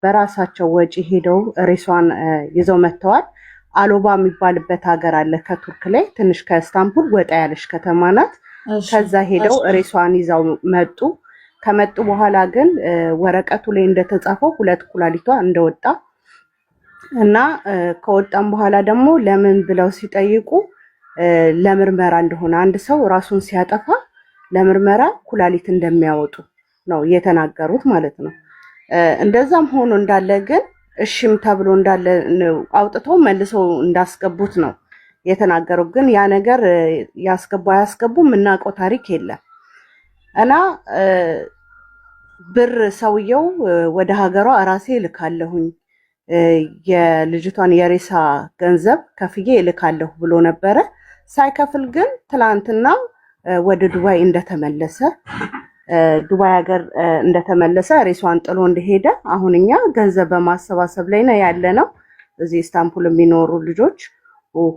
በራሳቸው ወጪ ሄደው ሬሷን ይዘው መጥተዋል። አሎባ የሚባልበት ሀገር አለ ከቱርክ ላይ ትንሽ ከኢስታንቡል ወጣ ያለች ከተማ ናት። ከዛ ሄደው ሬሷን ይዘው መጡ። ከመጡ በኋላ ግን ወረቀቱ ላይ እንደተጻፈው 2 ኩላሊቷ እንደወጣ እና ከወጣም በኋላ ደግሞ ለምን ብለው ሲጠይቁ ለምርመራ እንደሆነ አንድ ሰው ራሱን ሲያጠፋ ለምርመራ ኩላሊት እንደሚያወጡ ነው የተናገሩት ማለት ነው። እንደዛም ሆኖ እንዳለ ግን እሺም ተብሎ እንዳለ አውጥተው መልሰው እንዳስገቡት ነው የተናገሩት። ግን ያ ነገር ያስገቡ የምናውቀው ታሪክ የለም እና ብር ሰውየው ወደ ሀገሯ ራሴ ልካለሁኝ የልጅቷን የሬሳ ገንዘብ ከፍዬ ልካለሁ ብሎ ነበረ። ሳይከፍል ግን ትላንትና ወደ ዱባይ እንደተመለሰ ዱባይ ሀገር እንደተመለሰ ሬሷን ጥሎ እንደሄደ አሁን እኛ ገንዘብ በማሰባሰብ ላይ ነው ያለነው። እዚህ ኢስታንቡል የሚኖሩ ልጆች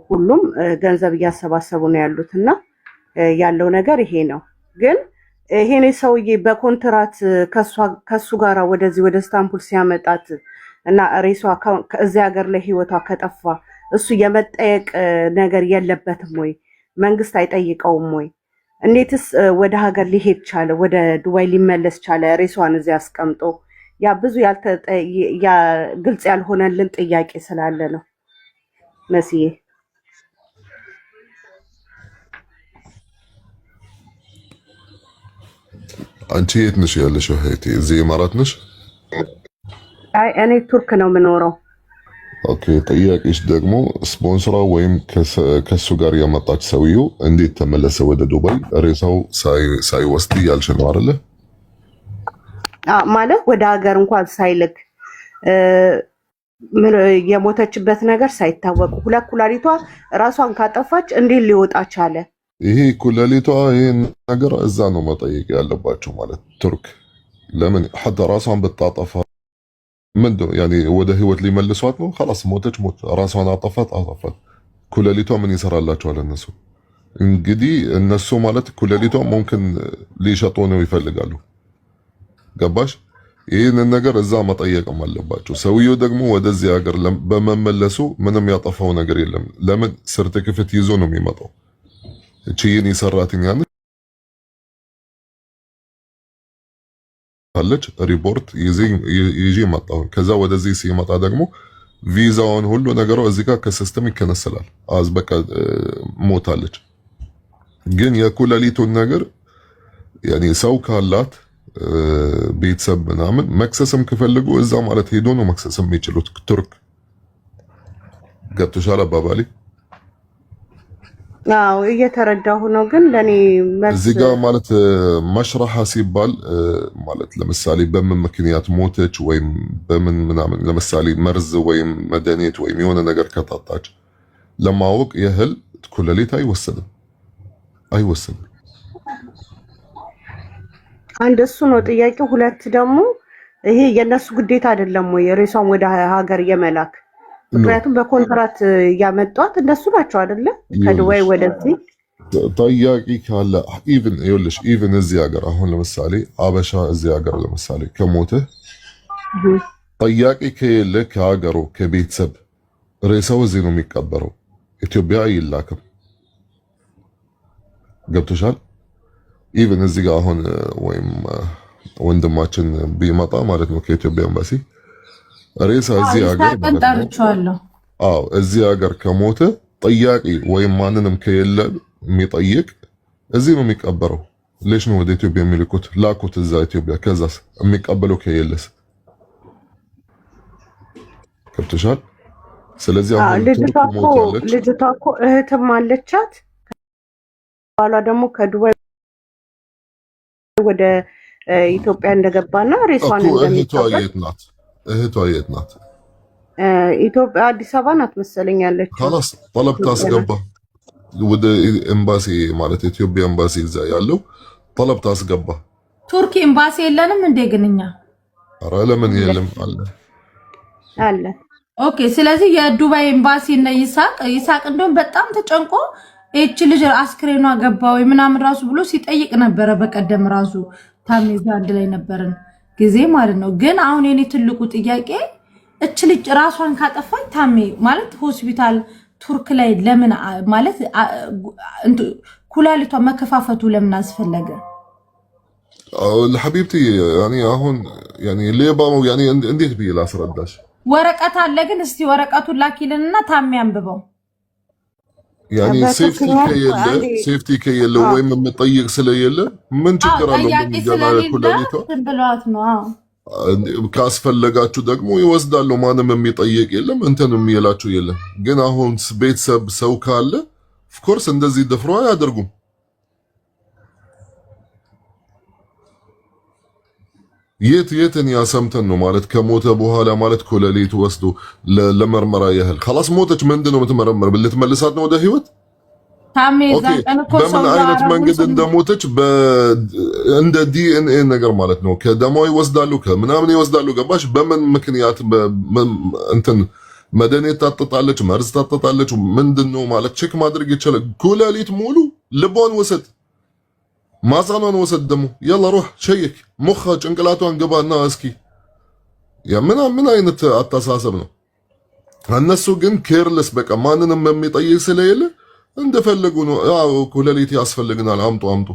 ሁሉም ገንዘብ እያሰባሰቡ ነው ያሉትና ያለው ነገር ይሄ ነው። ግን ይሄኔ ሰውዬ በኮንትራት ከሱ ጋራ ወደዚህ ወደ ኢስታንቡል ሲያመጣት እና ሬሷ ከዚህ ሀገር ላይ ህይወቷ ከጠፋ እሱ የመጠየቅ ነገር የለበትም ወይ? መንግስት አይጠይቀውም ወይ? እንዴትስ ወደ ሀገር ሊሄድ ቻለ? ወደ ዱባይ ሊመለስ ቻለ? ሬሷን እዚህ አስቀምጦ ያ ብዙ ግልጽ ያልሆነልን ጥያቄ ስላለ ነው መስዬ። አንቺ የት ነሽ ያለሽው እህቴ? እዚህ ኢማራት ነሽ? አይ እኔ ቱርክ ነው የምኖረው። ኦኬ። ጥያቄሽ ደግሞ ስፖንሰሯ ወይም ከሱ ጋር ያመጣች ሰውየው እንዴት ተመለሰ ወደ ዱባይ ሬሳው ሳይወስድ ያልሽ ነው አይደለ? ማለት ወደ ሀገር እንኳን ሳይልክ የሞተችበት ነገር ሳይታወቅ 2 ኩላሊቷ ራሷን ካጠፋች እንዴት ሊወጣ ቻለ? ይሄ ኩላሊቷ ይሄን ነገር እዛ ነው መጠየቅ ያለባቸው ማለት ቱርክ። ለምን ሐታ ራሷን ብታጠፋ ምንድነው ያኔ ወደ ህይወት ሊመልሷት ነው? خلاص ሞተች፣ ራሷን አጠፋት። ኩላሊቷ ምን ይሰራላቸዋል እነሱ? እንግዲህ እነሱ ማለት ኩላሊቷ ሙምኪን ሊሸጡ ነው ይፈልጋሉ። ገባሽ? ይህንን ነገር እዛ መጠየቅም አለባቸው። ሰውየው ደግሞ ወደዚህ ሀገር በመመለሱ ምንም ያጠፋው ነገር የለም። ለምን ሰርቲፊኬት ይዞ ነው የሚመጣው? እቺን ይሰራትኛ አለች ሪፖርት ይዤ መጣሁ። ከዛ ወደዚህ ሲመጣ ደግሞ ቪዛውን ሁሉ ነገሩ እዚህ ጋር ከሲስተም ይከነሰላል። በቃ ሞታለች። ግን የኩላሊቱን ነገር ያኔ ሰው ካላት ቤተሰብ ምናምን መክሰስም ከፈልጉ እዛ ማለት ሄዶ ነው መክሰስም የሚችሉት ቱርክ። ገብቶሻል አባባሌ? አዎ እየተረዳሁ ነው። ግን ለኔ እዚህ ጋር ማለት መሽራሃ ሲባል ማለት ለምሳሌ በምን ምክንያት ሞተች ወይም በምን ምናምን ለምሳሌ መርዝ ወይም መድኃኒት ወይም የሆነ ነገር ከጣጣች ለማወቅ ያህል ኩላሊት አይወሰንም። አንድ እሱ ነው ጥያቄው። 2 ደግሞ ይሄ የነሱ ግዴታ አይደለም ወይ ሬሷን ወደ ሀገር የመላክ? ምክንያቱም በኮንትራት ያመጧት እነሱ ናቸው አይደለ? ከዱባይ ወደዚህ ጠያቂ ካለ ኢቭን እዚህ ሀገር አሁን ለምሳሌ አበሻ እዚህ ሀገር ለምሳሌ ከሞተ ጠያቂ ከሌለ ከሀገሩ ከቤተሰብ ሬሳው እዚህ ነው የሚቀበረው። ኢትዮጵያ አይላክም። ገብቶሻል? ኢቭን እዚህ ጋር አሁን ወይም ወንድማችን ቢመጣ ማለት ነው ከኢትዮጵያ ኤምባሲ ሬሳ እዚህ ሀገር እዚህ ሀገር ከሞተ ጠያቂ ወይም ማንንም ከሌለ የሚጠይቅ እዚህ ነው የሚቀበረው። ለሽ ነው ወደ ኢትዮጵያ የሚልኩት? ላኩት እዛ ኢትዮጵያ። ከዛስ የሚቀበለው ከሌለስ? ገብቶሻል? ስለዚህ አሁን ልጅቷ እኮ እህትም አለቻት። ባሏ ደግሞ ከዱባይ ወደ ኢትዮጵያ እንደገባና ሬሷን እንደሚቀበል እህቷ የት ናት? ኢትዮጵያ አዲስ አበባ ናት መሰለኝ ያለችው። خلاص طلب ታስገባ ወደ ኤምባሲ ማለት ኢትዮጵያ ኤምባሲ እዛ ያለው طلب ታስገባ። ቱርክ ኤምባሲ የለንም እንዴ ግንኛ? ኧረ ለምን የለም? አለ። ኦኬ። ስለዚህ የዱባይ ኤምባሲ እና ይሳቅ እንደውም በጣም ተጨንቆ እቺ ልጅ አስክሬኗ ገባ ወይ ምናምን ራሱ ብሎ ሲጠይቅ ነበረ። በቀደም ራሱ ታሜዛ አንድ ላይ ነበርን። ጊዜ ማለት ነው። ግን አሁን የኔ ትልቁ ጥያቄ እች ልጅ ራሷን ካጠፋች ታሜ ማለት ሆስፒታል ቱርክ ላይ ለምን ማለት ኩላሊቷ መከፋፈቱ ለምን አስፈለገ? ለሐቢብቲ ያኒ አሁን ያኒ ሌባው ያኒ እንዴት ብዬ ላስረዳሽ? ወረቀት አለ ግን እስቲ ወረቀቱን ላኪልንና ታሜ አንብበው። ያኒ ሴፍቲ ከየለ ወይም የምጠይቅ ስለሌለ ምን ችግር አለው? ኩላሊቷ ብለዋት ነው። ካስፈለጋችሁ ደግሞ ይወስዳሉ። ማንም የሚጠይቅ የለም እንትን የሚላችሁ የለም። ግን አሁን ቤተሰብ ሰው ካለ ኦፍኮርስ እንደዚህ ደፍሮ አያደርጉም። የትን ያሰምተን ነው ማለት ከሞተ በኋላ ማለት ኩላሊት ወስዶ ለመርመራ ያህል خلاص ሞተች። ምንድነው የምትመረመር? ልትመልሳት ነው ወደ ህይወት? በምን አይነት መንገድ እንደሞተች እንደ ዲኤንኤ ነገር ማለት ነው። ከደሟ ይወስዳሉ፣ ከምናምን ይወስዳሉ። ገባሽ? በምን ምክንያት እንትን መድኃኒት ታጠጣለች፣ መርዝ ታጠጣለች፣ ምንድነው ማለት ቼክ ማድረግ ይችላል። ኩላሊት ሙሉ ልቧን ወሰድ፣ ማሳኗን ወሰድ፣ ደግሞ ያላ ሩህ ሸይክ ሙኻ ጭንቅላቷን ገባና እስኪ ምን አይነት አስተሳሰብ ነው? እነሱ ግን ኬርለስ በቃ ማንንም የሚጠይቅ ስለሌለ እንደፈለጉ ነው። ያው ኩላሊት ያስፈልግናል፣ አምጡ።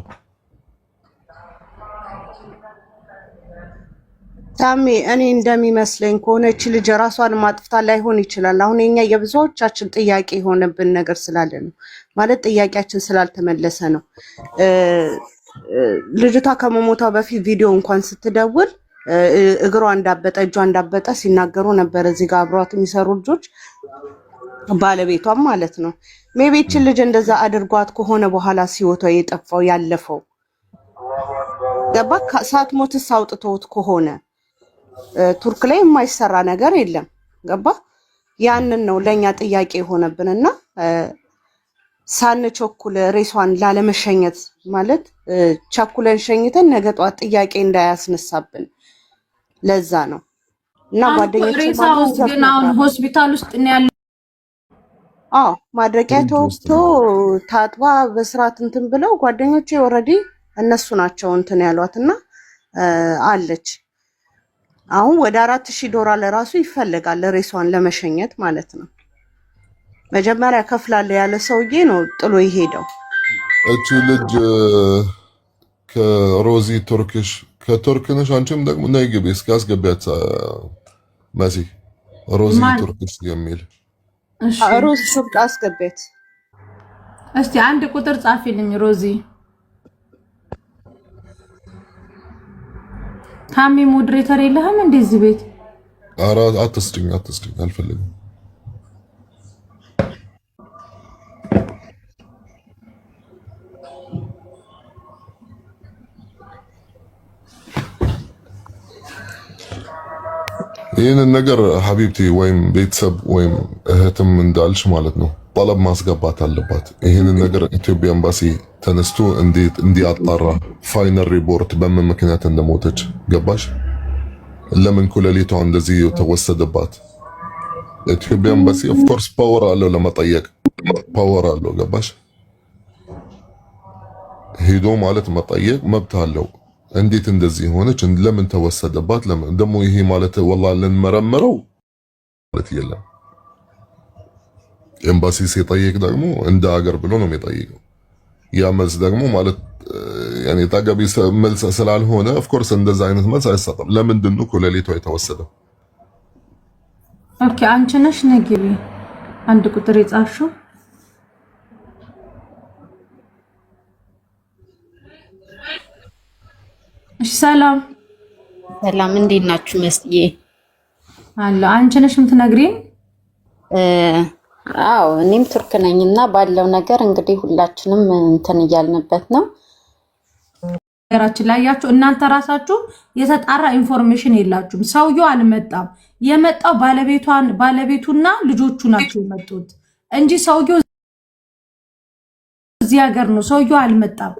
ታሜ እኔ እንደሚመስለኝ ከሆነች ልጅ ራሷን ማጥፍታ ላይሆን ይችላል። አሁን የኛ የብዙዎቻችን ጥያቄ የሆነብን ነገር ስላለ ነው ማለት ጥያቄያችን ስላልተመለሰ ነው። ልጅቷ ከመሞቷ በፊት ቪዲዮ እንኳን ስትደውል እግሯ እንዳበጠ እጇ እንዳበጠ ሲናገሩ ነበር። እዚህ ጋር አብሯት የሚሰሩ ልጆች ባለቤቷም ማለት ነው። ሜቤችን ልጅ እንደዛ አድርጓት ከሆነ በኋላ ሲወቷ የጠፋው ያለፈው ገባ ሳትሞትስ አውጥተውት ከሆነ ቱርክ ላይ የማይሰራ ነገር የለም። ገባ ያንን ነው ለኛ ጥያቄ የሆነብንና ሳንቸኩል ሬሷን ላለመሸኘት ማለት ቸኩለን ሸኝተን ነገ ጧት ጥያቄ እንዳያስነሳብን ለዛ ነው። እና ጓደኞቼ ማለት ግን አሁን ሆስፒታል ውስጥ ነው ያለው። ማድረቂያ ተወስቶ ታጥባ በስርዓት እንትን ብለው ጓደኞቼ ኦልሬዲ እነሱ ናቸው እንትን ያሏትና አለች። አሁን ወደ $4000 ለራሱ ይፈልጋል ሬሷን ለመሸኘት ማለት ነው። መጀመሪያ ከፍላለሁ ያለ ሰውዬ ነው ጥሎ ይሄደው። እቺ ልጅ ከሮዚ ከቱርክ ነሽ? አንቺም ደግሞ ነይ ግቢ እስኪ አስገቢያት መሲ ሮዚ ቱርክሽ የሚል ሮዚ ቱርክ አስገቢያት እስቲ። አንድ ቁጥር ጻፊልኝ ሮዚ። ታሚ ሞዴሬተር የለህም እንደዚህ ቤት? ኧረ አትስጭኝ አልፈልግም። ይህንን ነገር ሀቢብቲ ወይም ቤተሰብ ወይም እህትም እንዳልሽ ማለት ነው ጠለብ ማስገባት አለባት። ይህንን ነገር ኢትዮጵያ ኤምባሲ ተነስቶ እንዲያጣራ ፋይናል ሪፖርት በምን ምክንያት እንደሞተች ገባሽ? ለምን ኩላሊቷ እንደዚህ ተወሰደባት? ኢትዮጵያ ኤምባሲ ኦፍ ኮርስ ፓወር አለው ለመጠየቅ ፓወር አለው ገባሽ? ሄዶ ማለት መጠየቅ መብት አለው። እንዴት እንደዚህ ሆነች? ለምን ተወሰደባት? ለምን ደግሞ ይሄ ማለት ወላሂ ልንመረምረው ማለት የለም። ኤምባሲ ሲጠይቅ ደግሞ እንደ ሀገር ብሎ ነው የሚጠይቀው። ያ መልስ ደግሞ ማለት ያኔ ታጋቢ መልስ ስላልሆነ ኦፍ ኮርስ እንደዛ አይነት መልስ አይሰጥም። ለምንድን ነው ኩላሊቷ የተወሰደው? ኦኬ አንቺ ነሽ ነግቢ አንድ ቁጥር የጻፍሽው ሰላም እንዴት ናችሁ? መስዬ አለ አንቺ ነሽ የምትነግሪኝ? አዎ እኔም ቱርክ ነኝና ባለው ነገር እንግዲህ ሁላችንም እንትን እያልንበት ነው። ነገራችን ላይ ያያችሁ እናንተ ራሳችሁ የተጣራ ኢንፎርሜሽን የላችሁም። ሰውየው አልመጣም። የመጣው ባለቤቱና ልጆቹ ናቸው የመጡት እንጂ ሰውየው እዚህ ሀገር ነው። ሰውየው አልመጣም።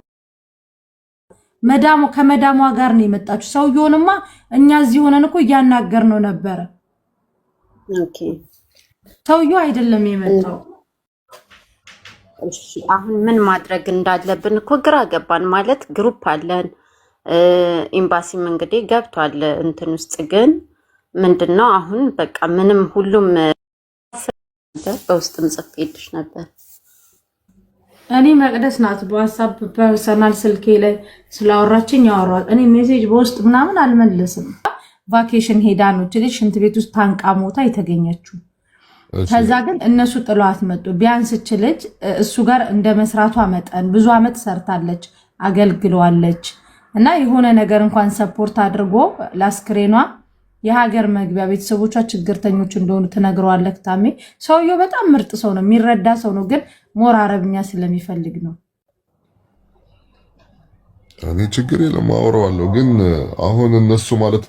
ከመዳሟ ጋር ነው የመጣችው። ሰውየውንማ እኛ እዚህ ሆነን እኮ እያናገርነው ነበረ። ኦኬ ሰውየው አይደለም የመጣው። እሺ አሁን ምን ማድረግ እንዳለብን እኮ ግራ ገባን። ማለት ግሩፕ አለን ኤምባሲም እንግዲህ ገብቷል እንትን ውስጥ ግን ምንድነው አሁን በቃ ምንም ሁሉም በውስጥም ጽፌልሽ ነበር። እኔ መቅደስ ናት በዋትስአፕ ፐርሰናል ስልኬ ላይ ስላወራችኝ ያወራል። እኔ ሜሴጅ በውስጥ ምናምን አልመልስም። ቫኬሽን ሄዳ ነው ልጅ ሽንት ቤት ውስጥ ታንቃ ሞታ የተገኘችው። ከዛ ግን እነሱ ጥሏት መጡ። ቢያንስ ልጅ እሱ ጋር እንደ መስራቷ መጠን ብዙ አመት ሰርታለች፣ አገልግሏለች እና የሆነ ነገር እንኳን ሰፖርት አድርጎ ለአስክሬኗ የሀገር መግቢያ ቤተሰቦቿ ችግርተኞች እንደሆኑ ትነግረዋለች። ታሜ ሰውየው በጣም ምርጥ ሰው ነው፣ የሚረዳ ሰው ነው። ግን ሞር አረብኛ ስለሚፈልግ ነው። እኔ ችግር የለም አወራዋለሁ። ግን አሁን እነሱ ማለት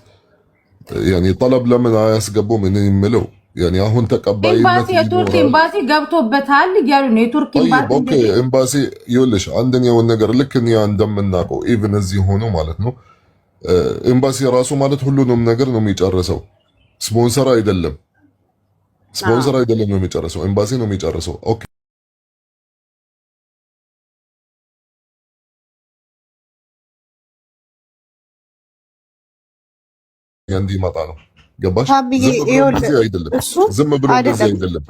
ያኔ ጠለብ ለምን አያስገቡም? እኔ የምለው ያኔ አሁን ተቀባይነት የቱርክ ኤምባሲ ገብቶበታል እያሉ ነው። የቱርክ ኤምባሲ ይኸውልሽ አንደኛውን ነገር ልክ እኛ እንደምናውቀው ኢቭን እዚህ ሆኖ ማለት ነው ኤምባሲ ራሱ ማለት ሁሉንም ነገር ነው የሚጨርሰው። ስፖንሰር አይደለም ነው የሚጨርሰው፣ ኤምባሲ ነው የሚጨርሰው። ኦኬ እንዲመጣ ነው ገባሽ? ዝም ብሎ አይደለም።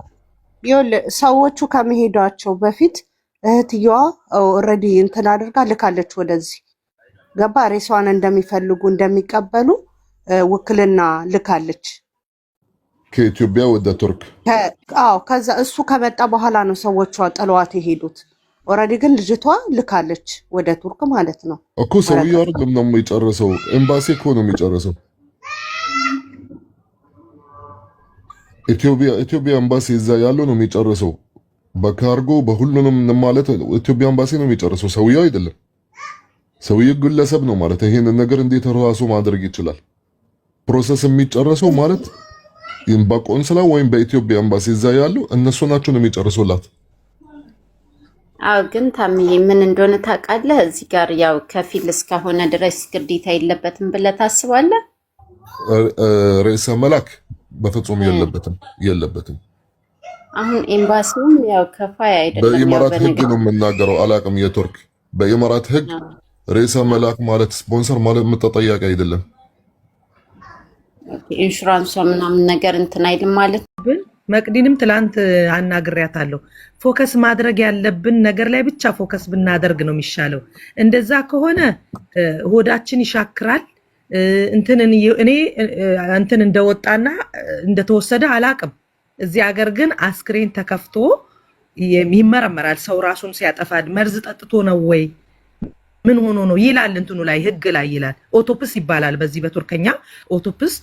ሰዎቹ ከመሄዷቸው በፊት እህትየዋ ኦልሬዲ እንትን አድርጋ ልካለች ወደዚህ ገባ። ሬሷን እንደሚፈልጉ እንደሚቀበሉ ውክልና ልካለች ከኢትዮጵያ ወደ ቱርክ። ከዛ እሱ ከመጣ በኋላ ነው ሰዎቿ ጥለዋት የሄዱት። ኦልሬዲ ግን ልጅቷ ልካለች ወደ ቱርክ ማለት ነው እኮ። ሰውዬው አይደለም ነው የሚጨርሰው፣ ኤምባሲ እኮ ነው የሚጨርሰው። ኢትዮጵያ ኤምባሲ እዛ ያለው ነው የሚጨርሰው። በካርጎ በሁሉንም ማለት ኢትዮጵያ ኤምባሲ ነው የሚጨርሰው፣ ሰውየው አይደለም። ሰውየው ግለሰብ ነው ማለት ይሄንን ነገር እንዴት ራሱ ማድረግ ይችላል? ፕሮሰስ የሚጨርሰው ማለት በቆንስላ ወይም በኢትዮጵያ ኤምባሲ እዛ ያለው እነሱ ናቸው ነው የሚጨርሱላት። አዎ ግን ታምዬ ምን እንደሆነ ታውቃለህ? እዚህ ጋር ያው ከፊል እስከሆነ ድረስ ግዴታ የለበትም ብለህ ታስባለህ? ርዕሰ መላክ በፍጹም የለበትም። አሁን ኤምባሲውም ያው ከፋይ አይደለም። በኢማራት ህግ ነው የምናገረው፣ አላቅም የቱርክ በኢማራት ህግ ርዕሰ መላክ ማለት ስፖንሰር ማለት ተጠያቂ አይደለም። ኢንሹራንሷ ምናምን ነገር እንትን አይልም ማለት ነው። መቅዲንም ትላንት አናግሬያታለሁ። ፎከስ ማድረግ ያለብን ነገር ላይ ብቻ ፎከስ ብናደርግ ነው የሚሻለው። እንደዛ ከሆነ ሆዳችን ይሻክራል። እኔ እንትን እንደወጣና እንደተወሰደ አላቅም። እዚህ ሀገር ግን አስክሬን ተከፍቶ ይመረመራል። ሰው ራሱን ሲያጠፋ መርዝ ጠጥቶ ነው ወይ ምን ሆኖ ነው ይላል። እንትኑ ላይ ህግ ላይ ይላል። ኦቶፕስ ይባላል። በዚህ በቱርከኛ ኦቶፕስ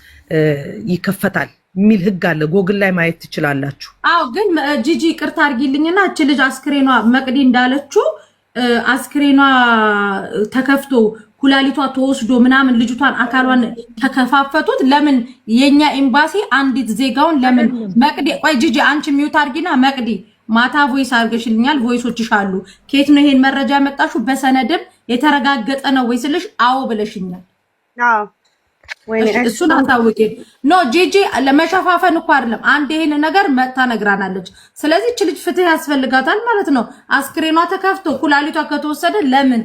ይከፈታል የሚል ህግ አለ። ጎግል ላይ ማየት ትችላላችሁ። አዎ ግን ጂጂ ቅርታ አድርጊልኝና እቺ ልጅ አስክሬኗ መቅዲ እንዳለችው አስክሬኗ ተከፍቶ ኩላሊቷ ተወስዶ ምናምን ልጅቷን አካሏን ተከፋፈቱት። ለምን የኛ ኤምባሲ አንዲት ዜጋውን ለምን መቅዲ ቆይ ጂጂ አንቺ ሚውት አድርጊና መቅዲ ማታ ቮይስ አድርገሽልኛል። ቮይሶችሽ አሉ። ከየት ነው ይሄን መረጃ ያመጣሽው? በሰነድም የተረጋገጠ ነው ወይ ስልሽ አዎ ብለሽኛል። አዎ እሱን አታውቂ። ኖ ጂጂ ለመሸፋፈን እኮ አይደለም። አንድ ይሄን ነገር መጣ ነግራናለች። ስለዚህ እቺ ልጅ ፍትህ ያስፈልጋታል ማለት ነው። አስክሬኗ ተከፍቶ ኩላሊቷ ከተወሰደ ለምን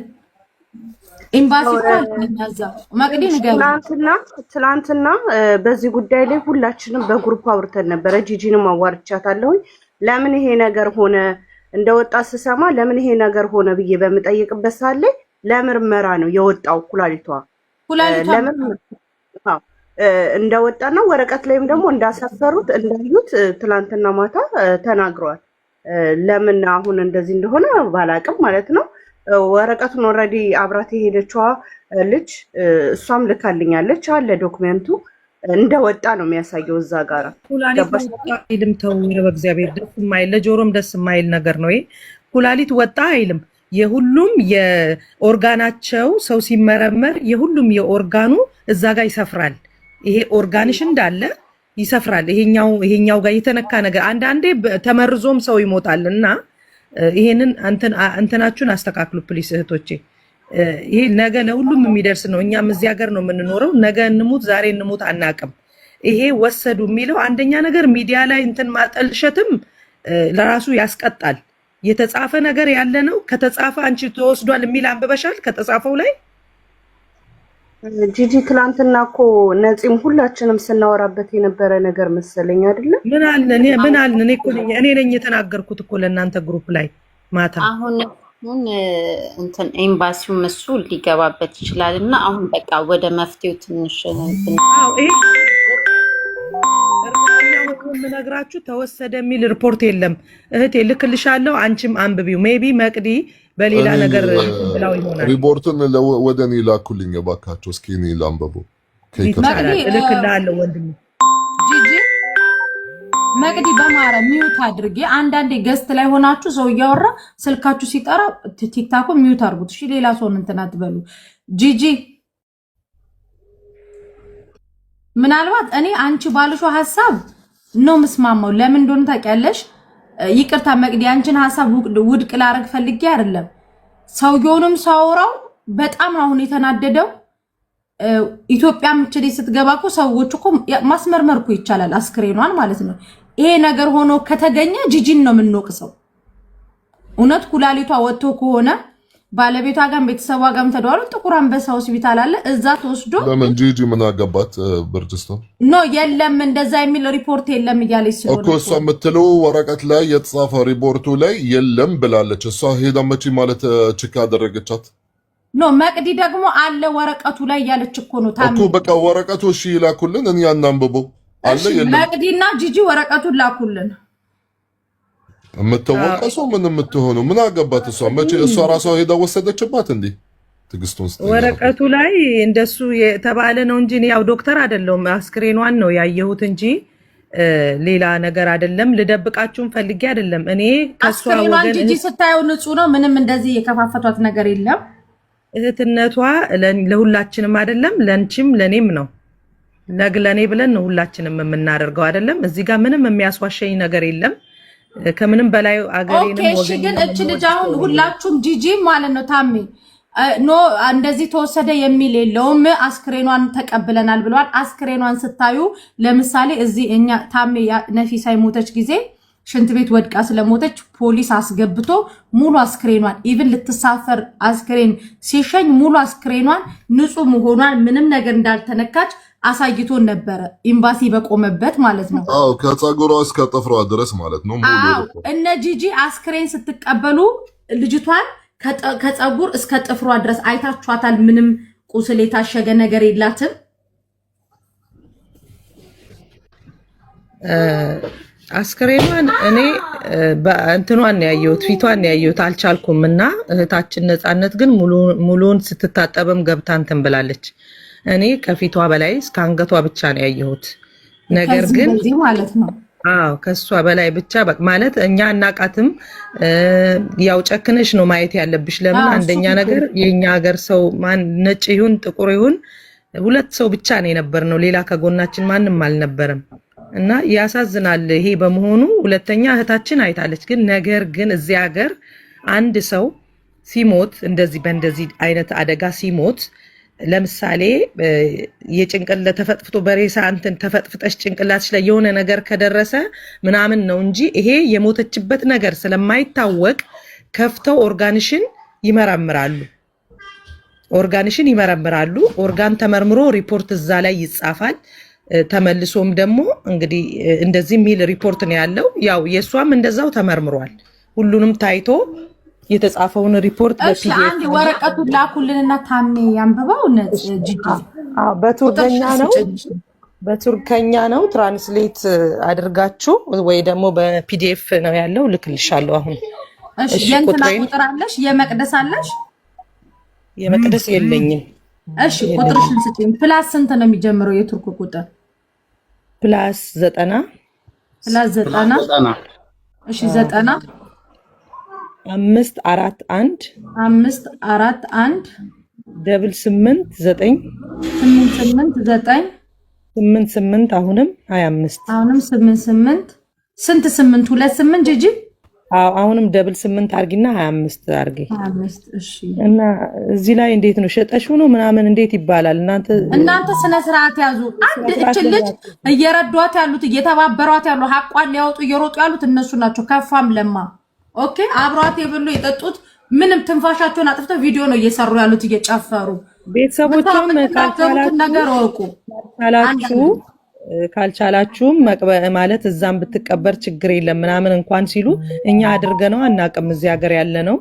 ኤምባሲ ቆልኛዛ መቅዲ ንገር። ትላንትና በዚህ ጉዳይ ላይ ሁላችንም በግሩፕ አውርተን ነበረ። ጂጂንም አዋርቻታለሁ። ለምን ይሄ ነገር ሆነ እንደወጣ ስሰማ ለምን ይሄ ነገር ሆነ ብዬ በምጠይቅበት ሰዓት ላይ ለምርመራ ነው የወጣው ኩላሊቷ ለምን እንደወጣና ወረቀት ላይም ደግሞ እንዳሰፈሩት እንዳዩት ትላንትና ማታ ተናግረዋል። ለምን አሁን እንደዚህ እንደሆነ ባላቅም ማለት ነው። ወረቀቱን ኦልሬዲ አብራት የሄደችዋ ልጅ እሷም ልካልኛለች አለ ዶክመንቱ እንደወጣ ነው የሚያሳየው። እዛ ጋር ኩላሊት አይልም። ተው በእግዚአብሔር ደስ የማይል ለጆሮም ደስ የማይል ነገር ነው ይሄ። ኩላሊት ወጣ አይልም። የሁሉም የኦርጋናቸው ሰው ሲመረመር የሁሉም የኦርጋኑ እዛ ጋር ይሰፍራል። ይሄ ኦርጋንሽ እንዳለ ይሰፍራል። ይሄኛው ጋር የተነካ ነገር አንዳንዴ ተመርዞም ሰው ይሞታል። እና ይሄንን እንትናችሁን አስተካክሉ ፕሊስ እህቶቼ። ይሄ ነገ ለሁሉም የሚደርስ ነው። እኛም እዚህ ሀገር ነው የምንኖረው። ነገ እንሙት ዛሬ እንሙት አናቅም። ይሄ ወሰዱ የሚለው አንደኛ ነገር ሚዲያ ላይ እንትን ማጠልሸትም ለራሱ ያስቀጣል። የተጻፈ ነገር ያለ ነው። ከተጻፈ አንቺ ተወስዷል የሚል አንብበሻል? ከተጻፈው ላይ ጂጂ ትላንትና እኮ ነፂም ሁላችንም ስናወራበት የነበረ ነገር መሰለኝ አይደለ? ምን አልን? እኔ ነኝ የተናገርኩት እኮ ለእናንተ ግሩፕ ላይ ማታ። አሁን እንትን ኤምባሲው እሱ ሊገባበት ይችላል እና አሁን በቃ ወደ መፍትሄው ትንሽ የምነግራችሁ ተወሰደ የሚል ሪፖርት የለም እህቴ። ልክልሻለሁ፣ አንቺም አንብቢው። ሜቢ መቅዲ በሌላ ነገር ብላው ይሆናል። ሪፖርቱን ወደ እኔ ላኩልኝ እባካችሁ፣ እስኪ እኔ ላንብበው። እልክልሃለሁ ወንድሜ። ጂጂ መቅዲ በማረ ሚዩት አድርጌ። አንዳንዴ ገስት ላይ ሆናችሁ ሰው እያወራ ስልካችሁ ሲጠራ ቲክታኩ ሚዩት አድርጉት። እሺ ሌላ ሰው እንትን አትበሉ። ጂጂ ምናልባት እኔ አንቺ ባልሽው ሐሳብ ነው ምስማማው። ለምን እንደሆነ ታውቂያለሽ? ይቅርታ መቅዲ፣ አንቺን ሐሳብ ውድቅ ላረግ ፈልጌ አይደለም። ሰውየውንም ሳወራው በጣም አሁን የተናደደው ኢትዮጵያ ምችሌ ስትገባ እኮ ሰዎች እኮ ማስመርመር እኮ ይቻላል፣ አስክሬኗን ማለት ነው። ይሄ ነገር ሆኖ ከተገኘ ጂጂን ነው የምንወቅሰው። እውነት ኩላሊቷ ወጥቶ ከሆነ ባለቤቷ ጋር ቤተሰቧ ጋር ተደዋሉ። ጥቁር አንበሳ ሆስፒታል አለ፣ እዛ ተወስዶ ለምን ጂጂ ምን አገባት? ብርጅስቶን ኖ የለም እንደዛ የሚል ሪፖርት የለም እያለች ስለሆነ እኮ እሷ የምትለው ወረቀት ላይ የተጻፈ ሪፖርቱ ላይ የለም ብላለች። እሷ ሄዳ መቼ ማለት ችካ አደረገቻት? ኖ መቅዲ ደግሞ አለ ወረቀቱ ላይ ያለች እኮ ነው እኮ በቃ ወረቀቱ እሺ ይላኩልን፣ እኔ አናንብበው አለ የለም። መቅዲና ጂጂ ወረቀቱን ላኩልን። የምትወቀሰው ምን የምትሆነው ምን አገባት? እሷ መቼ እሷ ራሷ ሄዳ ወሰደችባት እንዴ? ትግስቱን ወረቀቱ ላይ እንደሱ የተባለ ነው እንጂ ያው ዶክተር አይደለሁም፣ አስክሬኗን ነው ያየሁት እንጂ ሌላ ነገር አይደለም። ልደብቃችሁን ፈልጌ አይደለም። እኔ ከሷ ወገን ጂጂ ስታየው ንጹህ ነው፣ ምንም እንደዚህ የከፋፈቷት ነገር የለም። እህትነቷ ለሁላችንም አይደለም፣ ለንቺም ለኔም ነው። ለኔ ብለን ነው ሁላችንም የምናደርገው አይደለም። እዚህ ጋር ምንም የሚያስዋሸኝ ነገር የለም። ከምንም በላይ አገሬንም ወገን ግን እቺ ልጅ አሁን ሁላችሁም ጂጂ ማለት ነው ታሜ ኖ እንደዚህ ተወሰደ የሚል የለውም። አስክሬኗን ተቀብለናል ብለዋል። አስክሬኗን ስታዩ ለምሳሌ እዚህ እኛ ታሜ ነፊሳ የሞተች ጊዜ ሽንት ቤት ወድቃ ስለሞተች ፖሊስ አስገብቶ ሙሉ አስክሬኗን ኢቭን ልትሳፈር አስክሬን ሲሸኝ ሙሉ አስክሬኗን ንጹህ መሆኗን ምንም ነገር እንዳልተነካች አሳይቶን ነበረ። ኤምባሲ በቆመበት ማለት ነው። አዎ ከፀጉሯ እስከ ጥፍሯ ድረስ ማለት ነው። እነ ጂጂ አስክሬን ስትቀበሉ ልጅቷን ከፀጉር እስከ ጥፍሯ ድረስ አይታችኋታል። ምንም ቁስል የታሸገ ነገር የላትም። አስክሬኗን እኔ በእንትኗን ያየሁት ፊቷን ያየሁት አልቻልኩም። እና እህታችን ነፃነት ግን ሙሉን ስትታጠብም ገብታ እንትን ብላለች። እኔ ከፊቷ በላይ እስከ አንገቷ ብቻ ነው ያየሁት። ነገር ግን ማለት ነው ከሷ በላይ ብቻ ማለት እኛ እናቃትም። ያው ጨክነሽ ነው ማየት ያለብሽ። ለምን አንደኛ ነገር የኛ ሀገር ሰው ማን ነጭ ይሁን ጥቁር ይሁን ሁለት ሰው ብቻ ነው የነበርነው፣ ሌላ ከጎናችን ማንም አልነበረም። እና ያሳዝናል ይሄ በመሆኑ። ሁለተኛ እህታችን አይታለች። ግን ነገር ግን እዚህ ሀገር አንድ ሰው ሲሞት እንደዚህ በእንደዚህ አይነት አደጋ ሲሞት ለምሳሌ የጭንቅላት ተፈጥፍቶ በሬሳ እንትን ተፈጥፍጠሽ ጭንቅላትሽ ላይ የሆነ ነገር ከደረሰ ምናምን ነው እንጂ ይሄ የሞተችበት ነገር ስለማይታወቅ ከፍተው ኦርጋንሽን ይመረምራሉ። ኦርጋን ተመርምሮ ሪፖርት እዛ ላይ ይጻፋል። ተመልሶም ደግሞ እንግዲህ እንደዚህ የሚል ሪፖርት ነው ያለው። ያው የሷም እንደዛው ተመርምሯል። ሁሉንም ታይቶ የተጻፈውን ሪፖርት በፒዲኤፍ አንድ ወረቀቱን ላኩልንና ታሜ ያንብበው። በቱርክኛ ነው ትራንስሌት አድርጋችሁ ወይ ደግሞ በፒዲኤፍ ነው ያለው። ልክልሻለሁ አሁን። እሺ የእንትና ቁጥር አለሽ? የመቅደስ አለሽ? የመቅደስ የለኝም። እሺ ቁጥርሽን ስጪኝ። ፕላስ ስንት ነው የሚጀምረው የቱርክ ቁጥር? ፕላስ 90 እሺ 90 541 889 88 አሁንም 88 ስንት 8 28 ጂጂ አሁንም ደብል 8 አርጊና 25 አርጊ። 25 እሺ። እና እዚህ ላይ እንዴት ነው ሸጠሽው ነው ምናምን እንዴት ይባላል? እናንተ ስነ ስርዓት ያዙ። አንድ እች ልጅ እየረዷት ያሉት እየተባበሯት ያሉ ሐቋን ሊያወጡ እየሮጡ ያሉት እነሱ ናቸው። ከፋም ለማ ኦኬ አብሯት የበሉ የጠጡት ምንም ትንፋሻቸውን አጥፍተው ቪዲዮ ነው እየሰሩ ያሉት እየጨፈሩ። ቤተሰቦቿም ነገር ወቁ ካልቻላችሁም ማለት እዛም ብትቀበር ችግር የለም ምናምን እንኳን ሲሉ እኛ አድርገነው አናውቅም። እዚህ ሀገር ያለ ነው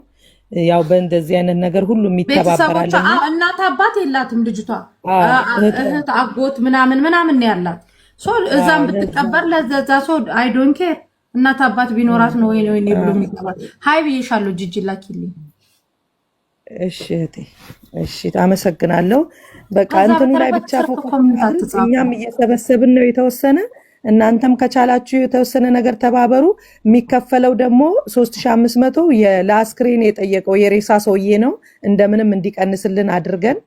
ያው በእንደዚህ አይነት ነገር ሁሉ የሚተባበራል። እናት አባት የላትም ልጅቷ እህት አጎት ምናምን ያላት እዛም ብትቀበር ለዛ ሰው አይ ዶንት ኬር እናት አባት ቢኖራት ነው ወይ ብሎ የሚቀበል ሃይ ብዬሻለሁ። ጂጂ ላኪልኝ። እሺ እህቴ እሺ አመሰግናለሁ። በቃ እንትኑ ላይ ብቻ እኛም እየሰበሰብን ነው የተወሰነ። እናንተም ከቻላችሁ የተወሰነ ነገር ተባበሩ። የሚከፈለው ደግሞ 3500 ለአስክሬን የጠየቀው የሬሳ ሰውዬ ነው። እንደምንም እንዲቀንስልን አድርገን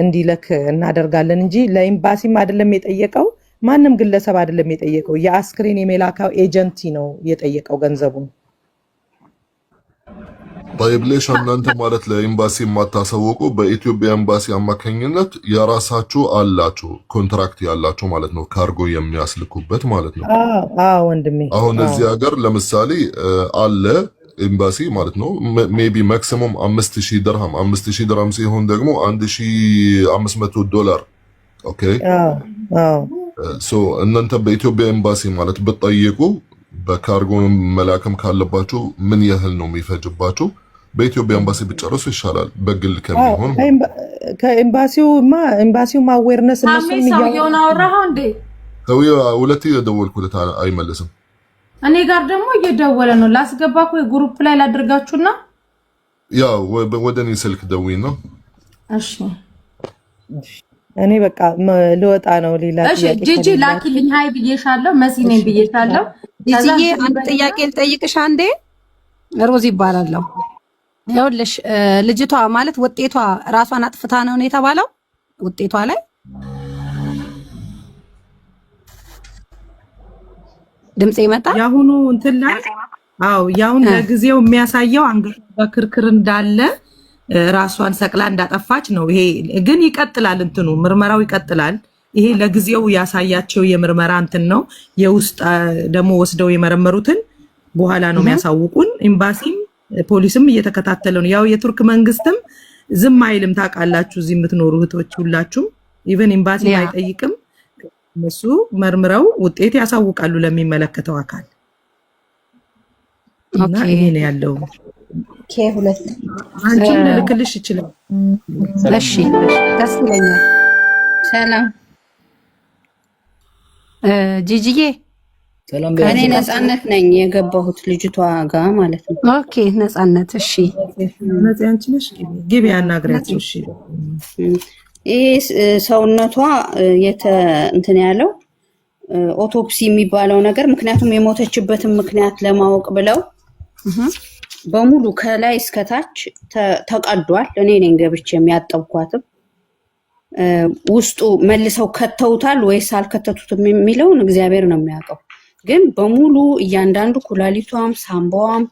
እንዲለክ እናደርጋለን እንጂ ለኤምባሲም አይደለም የጠየቀው፣ ማንም ግለሰብ አይደለም የጠየቀው። የአስክሬን የመላካው ኤጀንሲ ነው የጠየቀው ገንዘቡን። طيب ليش እናንተ ማለት ለኤምባሲ የማታሳውቁ? በኢትዮጵያ ኤምባሲ አማካኝነት የራሳችሁ አላችሁ ኮንትራክት ያላችሁ ማለት ነው፣ ካርጎ የሚያስልኩበት ማለት ነው። አዎ ወንድሜ። አሁን እዚህ ሀገር ለምሳሌ አለ ኤምባሲ ማለት ነው ሜቢ ማክሲመም 5000 ድርሃም 5000 ድርሃም ሲሆን ደግሞ $1500 ኦኬ። እናንተ በኢትዮጵያ ኤምባሲ ማለት ብትጠይቁ በካርጎ መላክም ካለባችሁ ምን ያህል ነው የሚፈጅባችሁ? በኢትዮጵያ ኤምባሲ ብጨርሱ ይሻላል በግል ከሚሆን። ኤምባሲው አዌርነስ እነሱም ሰውየውን አወራኸው እንዴ? ሰውየው ሁለቴ የደወልኩለት አይመልስም። እኔ ጋር ደግሞ እየደወለ ነው። ላስገባ እኮ ግሩፕ ላይ ላድርጋችሁና ያው ወደ እኔ ስልክ ደውይና። እሺ እኔ በቃ ልወጣ ነው። ሌላ እሺ ጂጂ ላኪልኝ። ሃይ ብዬሻለሁ። መሲ ነኝ ብዬሻለሁ። ጂጂዬ አንድ ጥያቄ ልጠይቅሽ አንዴ። ሮዝ ይባላለሁ። ይኸውልሽ ልጅቷ ማለት ውጤቷ ራሷን አጥፍታ ነው የተባለው። ውጤቷ ላይ ድምጽ ይመጣ ያሁኑ እንትን ላይ ያሁን ለጊዜው የሚያሳየው አንገቷ በክርክር እንዳለ ራሷን ሰቅላ እንዳጠፋች ነው። ይሄ ግን ይቀጥላል፣ እንትኑ ምርመራው ይቀጥላል። ይሄ ለጊዜው ያሳያቸው የምርመራ እንትን ነው። የውስጥ ደግሞ ወስደው የመረመሩትን በኋላ ነው የሚያሳውቁን። ኤምባሲም ፖሊስም እየተከታተለው ነው። ያው የቱርክ መንግስትም ዝም አይልም። ታውቃላችሁ እዚህ የምትኖሩ እህቶች ሁላችሁ ኢቨን ኤምባሲ አይጠይቅም። እነሱ መርምረው ውጤት ያሳውቃሉ ለሚመለከተው አካል። እና ይሄ ነው ያለው። ሁለት አንቺን ልልክልሽ ይችላል። እሺ ደስ ይለኛል። ሰላም ጂጂዬ። እኔ ነፃነት ነኝ የገባሁት ልጅቷ ጋር ማለት ነው። ኦኬ ነፃነት። እሺ ነፃ አንቺ ነሽ? ግቢ አናግሪያቸው። እሺ ይሄ ሰውነቷ እንትን ያለው ኦቶፕሲ የሚባለው ነገር ምክንያቱም የሞተችበትን ምክንያት ለማወቅ ብለው በሙሉ ከላይ እስከታች ተቀዷል። እኔ ነኝ ገብቼ የሚያጠብኳትም ውስጡ መልሰው ከተውታል ወይስ አልከተቱትም የሚለውን እግዚአብሔር ነው የሚያውቀው። ግን በሙሉ እያንዳንዱ ኩላሊቷም፣ ሳምባዋም፣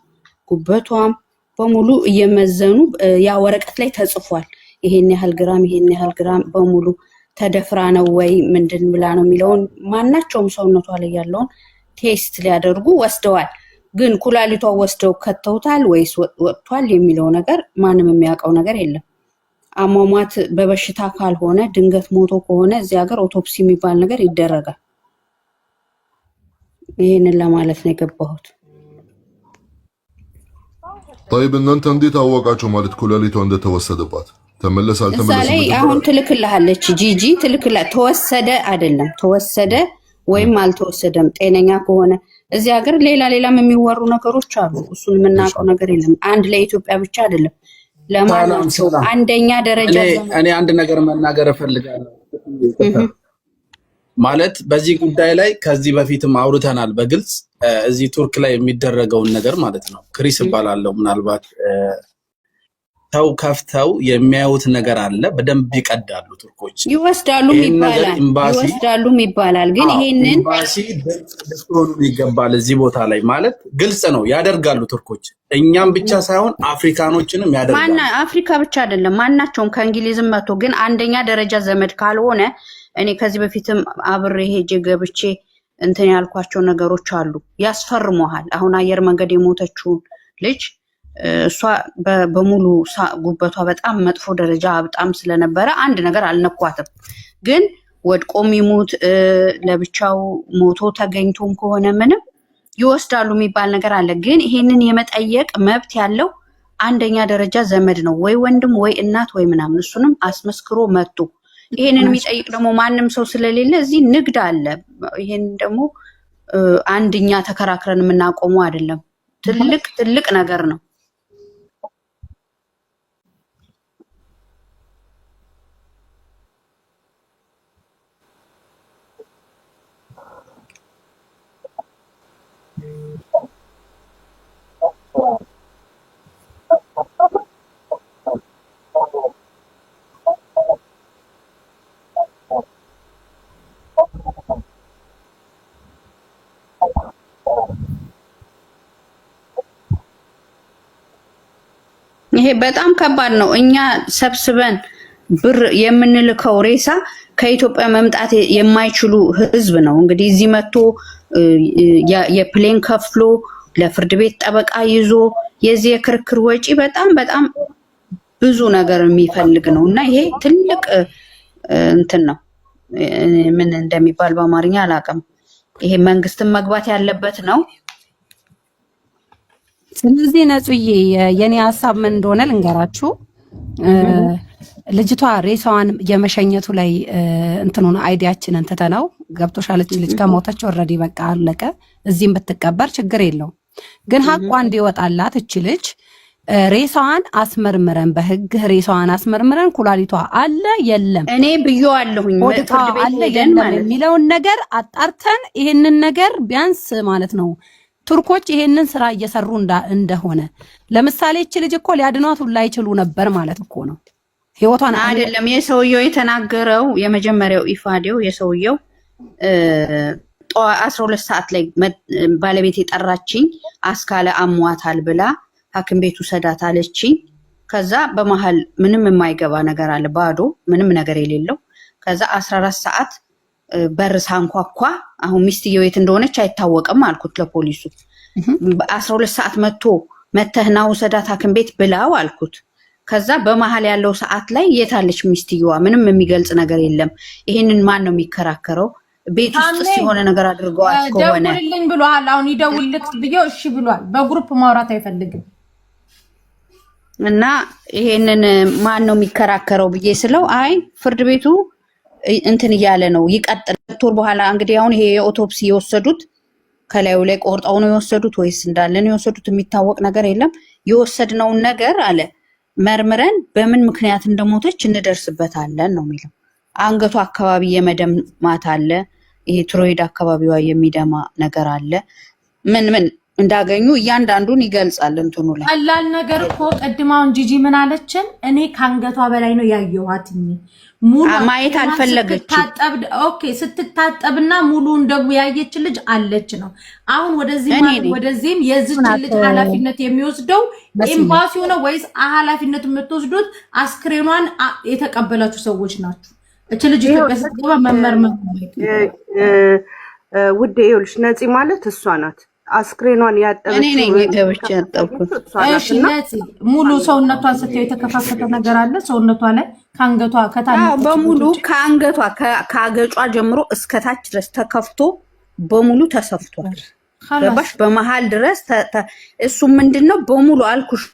ጉበቷም በሙሉ እየመዘኑ ያ ወረቀት ላይ ተጽፏል። ይሄን ያህል ግራም በሙሉ ተደፍራ ነው ወይ ምንድን ብላ ነው የሚለውን ማናቸውም ሰውነቷ ላይ ያለውን ቴስት ሊያደርጉ ወስደዋል። ግን ኩላሊቷ ወስደው ከተውታል ወይስ ወጥቷል የሚለው ነገር ማንም የሚያውቀው ነገር የለም። አሟሟት በበሽታ ካልሆነ ድንገት ሞቶ ከሆነ እዚህ ሀገር ኦቶፕሲ የሚባል ነገር ይደረጋል። ይሄንን ለማለት ነው የገባሁት። طيب እናንተ እንዴት አወቃችሁ ማለት ኩላሊቷ እንደተወሰደባት? ተመለሳል ላይ አሁን ትልክልሃለች ጂጂ ተወሰደ አይደለም ተወሰደ ወይም አልተወሰደም። ጤነኛ ከሆነ እዚህ ሀገር ሌላም የሚወሩ ነገሮች አሉ። እሱን የምናውቀው ነገር የለም። አንድ ለኢትዮጵያ ብቻ አይደለም ለማናቸው አንደኛ ደረጃ። እኔ አንድ ነገር መናገር እፈልጋለሁ። ማለት በዚህ ጉዳይ ላይ ከዚህ በፊትም አውርተናል በግልጽ እዚህ ቱርክ ላይ የሚደረገውን ነገር ማለት ነው። ክሪስ እባላለሁ። ምናልባት ሰው ከፍተው የሚያዩት ነገር አለ። በደንብ ይቀዳሉ ቱርኮች፣ ይወስዳሉም ይባላል። ግን ይሄንን ኤምባሲ ደስሆኑ ይገባል። እዚህ ቦታ ላይ ማለት ግልጽ ነው ያደርጋሉ ቱርኮች። እኛም ብቻ ሳይሆን አፍሪካኖችንም ያደርጋሉ። አፍሪካ ብቻ አይደለም ማናቸውም ከእንግሊዝም መጥቶ ግን አንደኛ ደረጃ ዘመድ ካልሆነ እኔ ከዚህ በፊትም አብሬ ሄጄ ገብቼ እንትን ያልኳቸው ነገሮች አሉ። ያስፈርመዋል። አሁን አየር መንገድ የሞተችውን ልጅ እሷ በሙሉ ጉበቷ በጣም መጥፎ ደረጃ በጣም ስለነበረ አንድ ነገር አልነኳትም። ግን ወድቆም ይሙት ለብቻው ሞቶ ተገኝቶም ከሆነ ምንም ይወስዳሉ የሚባል ነገር አለ። ግን ይሄንን የመጠየቅ መብት ያለው አንደኛ ደረጃ ዘመድ ነው፣ ወይ ወንድም ወይ እናት ወይ ምናምን። እሱንም አስመስክሮ መጥቶ ይሄንን የሚጠይቅ ደግሞ ማንም ሰው ስለሌለ እዚህ ንግድ አለ። ይሄን ደግሞ አንድኛ ተከራክረን የምናቆመው አይደለም። ትልቅ ነገር ነው። ይሄ በጣም ከባድ ነው። እኛ ሰብስበን ብር የምንልከው ሬሳ ከኢትዮጵያ መምጣት የማይችሉ ህዝብ ነው። እንግዲህ እዚህ መጥቶ የፕሌን ከፍሎ ለፍርድ ቤት ጠበቃ ይዞ የዚህ የክርክር ወጪ በጣም ብዙ ነገር የሚፈልግ ነው እና ይሄ ትልቅ እንትን ነው። ምን እንደሚባል በአማርኛ አላውቅም። ይሄ መንግስትን መግባት ያለበት ነው። ስለዚህ ነጹዬ የኔ ሐሳብ ምን እንደሆነ ልንገራችሁ። ልጅቷ ሬሳዋን የመሸኘቱ ላይ እንትኑን አይዲያችንን ትተነው ገብቶሻል። ልጅ ከሞተች ኦልሬዲ በቃ አለቀ። እዚህም ብትቀበር ችግር የለው። ግን ሐቋ እንዲወጣላት እቺ ልጅ ሬሳዋን አስመርምረን በህግ ሬሳዋን አስመርምረን ኩላሊቷ አለ የለም እኔ ብየዋለሁኝ ፍርድ ቤት አለ የለም የሚለውን ነገር አጣርተን ይሄንን ነገር ቢያንስ ማለት ነው ቱርኮች ይሄንን ስራ እየሰሩ እንደሆነ ለምሳሌ እቺ ልጅ እኮ ሊያድኗት ሁላ ይችሉ ነበር ማለት እኮ ነው። ህይወቷን አይደለም የሰውየው የተናገረው የመጀመሪያው ኢፋዴው የሰውየው 12 ሰዓት ላይ ባለቤት የጠራችኝ አስካለ አሟታል ብላ ሐኪም ቤቱ ሰዳት አለችኝ። ከዛ በመሃል ምንም የማይገባ ነገር አለ፣ ባዶ ምንም ነገር የሌለው። ከዛ 14 ሰዓት በር ሳንኳኳ አሁን ሚስትየው የት እንደሆነች አይታወቅም አልኩት ለፖሊሱ። 12 ሰዓት መተህና ውሰዳት ሐኪም ቤት ብላው አልኩት። ከዛ በመሃል ያለው ሰዓት ላይ የታለች ሚስትየዋ? ምንም የሚገልጽ ነገር የለም። ይሄንን ማን ነው የሚከራከረው? ቤት ውስጥ ሲሆነ ነገር አድርገዋል ከሆነ ደውልልኝ ብሏል። አሁን ይደውልልክ ብዬው እሺ ብሏል። በግሩፕ ማውራት አይፈልግም እና ይሄንን ማን ነው የሚከራከረው ብዬ ስለው አይ ፍርድ ቤቱ እንትን እያለ ነው ይቀጥል። ዶክተር በኋላ እንግዲህ አሁን ይሄ የኦቶፕሲ የወሰዱት ከላዩ ላይ ቆርጠው ነው የወሰዱት ወይስ እንዳለ ነው የወሰዱት የሚታወቅ ነገር የለም። የወሰድነውን ነገር አለ መርምረን በምን ምክንያት እንደሞተች እንደርስበታለን ነው የሚለው። አንገቷ አካባቢ የመደማት አለ፣ ይሄ ትሮይድ አካባቢዋ የሚደማ ነገር አለ። ምን እንዳገኙ እያንዳንዱን ይገልጻል። እንትኑ ላይ ቀላል ነገር እኮ ቀድማውን ጂጂ ምን አለችን? እኔ ካንገቷ በላይ ነው ያየኋት። ሙሉ ማየት አልፈለገችም። ኦኬ ስትታጠብና ሙሉን ደግሞ ያየች ልጅ አለች ነው። አሁን ወደዚህም የዚች ልጅ ኃላፊነት የሚወስደው ኤምባሲው ነው ወይስ ኃላፊነት የምትወስዱት አስክሬኗን የተቀበላችሁ ሰዎች ናችሁ? እቺ ልጅ ኢትዮጵያ ስትገባ መመርመር ውዴ ይኸውልሽ ነፂ ማለት እሷ ናት። አስክሬኗን ያጠበችው እኔ ነኝ ገብቼ ያጠብኩት። እሺ ነፂ ሙሉ ሰውነቷን ስትይ የተከፋፈተ ነገር አለ ሰውነቷ ላይ ካንገቷ በሙሉ ካንገቷ ካገጯ ጀምሮ እስከታች ድረስ ተከፍቶ በሙሉ ተሰፍቷል። ገባሽ? በመሃል ድረስ እሱ ምንድነው በሙሉ አልኩሽ።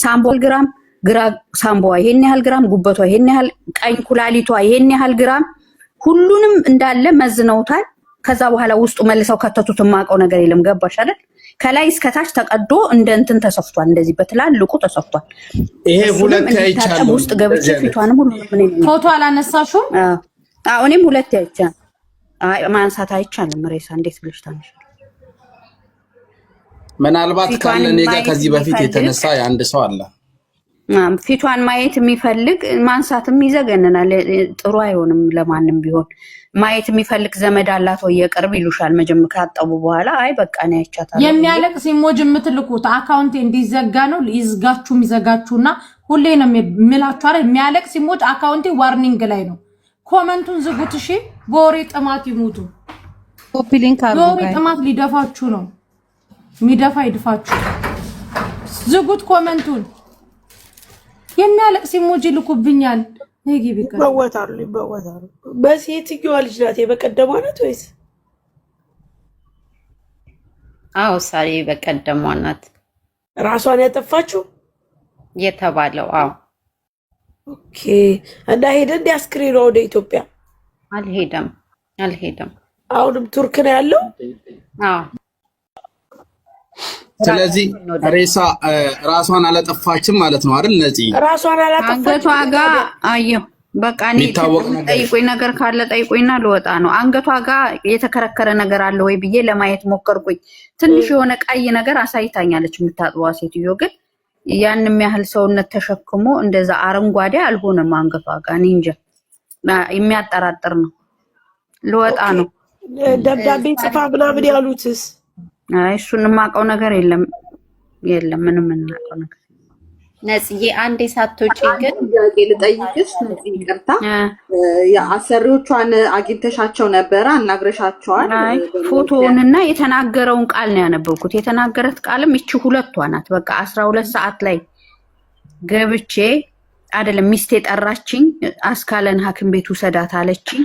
ሳምቦል ግራም ግራ ሳምቦዋ ይሄን ያህል ግራም፣ ጉበቷ ይሄን ያህል፣ ቀኝ ኩላሊቷ ይሄን ያህል ግራም፣ ሁሉንም እንዳለ መዝነውታል። ከዛ በኋላ ውስጡ መልሰው ከተቱት። የማውቀው ነገር የለም። ገባሽ አይደል? ከላይ እስከታች ተቀዶ እንደ እንትን ተሰፍቷል። እንደዚህ በትላልቁ ተሰፍቷል። ይሄ ሁለት አይቻለሁ። ውስጥ ገብቼ ፊቷንም ሁሉ ምን ፎቶ አላነሳሽም? አዎ እኔም ሁለት አይቻለሁ። አይ ማንሳት አይቻልም። ሬሳ እንዴት ብለሽ ታነሽ? ምናልባት ካለ እኔ ጋር ከዚህ በፊት የተነሳ የአንድ ሰው አለ ፊቷን ማየት የሚፈልግ ማንሳትም ይዘገንናል። ጥሩ አይሆንም ለማንም ቢሆን። ማየት የሚፈልግ ዘመድ አላት ወይ የቅርብ ይሉሻል። መጀመሪያ ካጠቡ በኋላ አይ በቃ ነው ያቻታል። የሚያለቅስ ኢሞጂ የምትልኩት አካውንቴ እንዲዘጋ ነው። ይዝጋችሁ የሚዘጋችሁና ሁሌ ነው የምላችሁ አይደል? የሚያለቅስ ኢሞጂ አካውንቴ ዋርኒንግ ላይ ነው። ኮመንቱን ዝጉት። እሺ በወሬ ጥማት ይሙቱ። ኮፒ ሊንክ አድርጉ። በወሬ ጥማት ሊደፋችሁ ነው። የሚደፋ ይድፋችሁ። ዝጉት ኮመንቱን። የሚያለቅስ ኢሞጂ ልኩብኛል። ነጊ ቢቀር ይበወታሉ። በሴትየዋ ልጅ ናት የበቀደሟ ናት ወይስ? አዎ ሳሪ በቀደሟ ናት ራሷን ያጠፋችው የተባለው። አዎ ኦኬ። እና ሄደ እንደ አስክሬኗ ወደ ኢትዮጵያ አልሄደም። አሁንም ቱርክ ነው ያለው። አዎ ስለዚህ ሬሳ ራሷን አላጠፋችም ማለት ነው አይደል? ነፂ ራሷን አላጠፋችም። አንገቷ ጋር አየሁ። በቃ እኔ ጠይቁኝ ነገር ካለ ጠይቁኝና ልወጣ ነው። አንገቷ ጋር የተከረከረ ነገር አለ ወይ ብዬ ለማየት ሞከርኩኝ። ትንሽ የሆነ ቀይ ነገር አሳይታኛለች የምታጥቧ ሴትዮ። ግን ያንም ያህል ሰውነት ተሸክሞ እንደዛ አረንጓዴ አልሆነም አንገቷ ጋር። እኔ እንጃ የሚያጠራጥር ነው። ልወጣ ነው። ደብዳቤ ጽፋ ምናምን ያሉትስ? አይ እሱን የማውቀው ነገር የለም ምንም የማውቀው ነገር። ነፂዬ አንዴ ሳትወጪ ግን ጥያቄ ልጠይቅሽ። ነፂ ይቅርታ፣ አሰሪዎቿን አግኝተሻቸው ነበረ? አናግረሻቸዋል? አይ ፎቶውንና የተናገረውን ቃል ነው ያነበብኩት። የተናገረት ቃልም ይቺ ሁለቷ ናት። በቃ 12 ሰዓት ላይ ገብቼ አይደለም ሚስቴ ጠራችኝ። አስካለን ሐኪም ቤት ውሰዳት አለችኝ።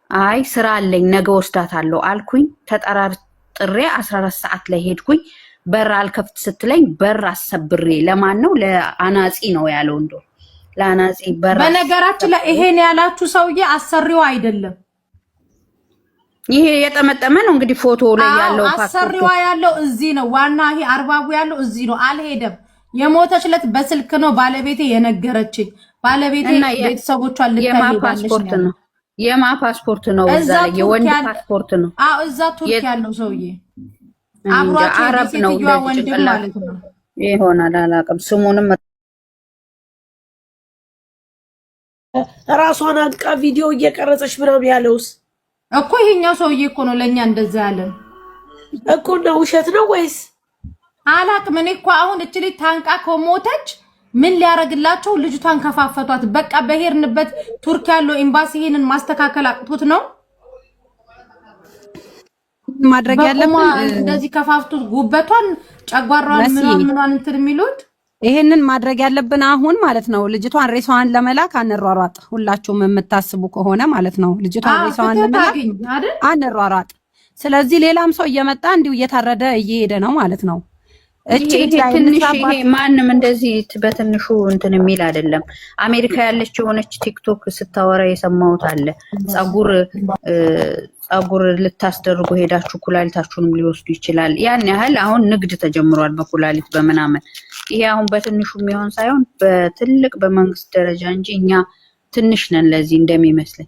አይ ስራ አለኝ ነገ ወስዳታለሁ አልኩኝ። ተጠራጥሬ 14 ሰዓት ላይ ሄድኩኝ። በር አልከፍት ስትለኝ በር አሰብሬ ለማን ነው? ለአናጺ ነው ያለው። እንደው ለአናጺ በር። በነገራችን ላይ ይሄን ያላችሁ ሰውዬ አሰሪው አይደለም። ይሄ የጠመጠመ ነው እንግዲህ ፎቶ ላይ ያለው አሰሪዋ ያለው እዚህ ነው። ዋና ይሄ አርባቡ ያለው እዚህ ነው። አልሄደም። የሞተች ዕለት በስልክ ነው ባለቤቴ የነገረችኝ። ባለቤቴ ቤተሰቦቿን ልታሄዳለች ነው። የማ ፓስፖርት ነው? እዛ ላይ የወንድ ፓስፖርት ነው። አዎ እዛ ቱርክ ያለው ሰውዬ አብሯቸው አረብ ነው ወንድም ማለት ነው ይሆናል። አላውቅም ስሙንም። ራሷን አንቃ ቪዲዮ እየቀረጸች ምናምን ያለውስ እኮ ይሄኛው ሰውዬ እኮ ነው ለኛ እንደዛ ያለን እኮ። ነው ውሸት ነው ወይስ? አላውቅም። እኔ እኮ አሁን እቺ ልጅ ታንቃ ከሞተች ምን ሊያረግላቸው ልጅቷን ከፋፈቷት። በቃ በሄርንበት ቱርክ ያለው ኤምባሲ ይሄንን ማስተካከል አቅቶት ነው ማድረግ ያለብን። እንደዚህ ከፋፍቱት ጉበቷን፣ ጨጓራዋን፣ ምኗን እንትን የሚሉት ይሄንን ማድረግ ያለብን አሁን ማለት ነው። ልጅቷን ሬሳዋን ለመላክ አንሯሯጥ። ሁላችሁም የምታስቡ ከሆነ ማለት ነው ልጅቷን ሬሳዋን ለመላክ አንሯሯጥ። ስለዚህ ሌላም ሰው እየመጣ እንዲሁ እየታረደ እየሄደ ነው ማለት ነው። ትንሽ ይሄ ማንም እንደዚህ በትንሹ እንትን የሚል አይደለም። አሜሪካ ያለች የሆነች ቲክቶክ ስታወራ የሰማሁት አለ። ጸጉር ልታስደርጉ ሄዳችሁ ኩላሊታችሁንም ሊወስዱ ይችላል። ያን ያህል አሁን ንግድ ተጀምሯል በኩላሊት በምናምን። ይሄ አሁን በትንሹ የሚሆን ሳይሆን በትልቅ በመንግስት ደረጃ እንጂ እኛ ትንሽ ነን ለዚህ እንደሚመስለኝ።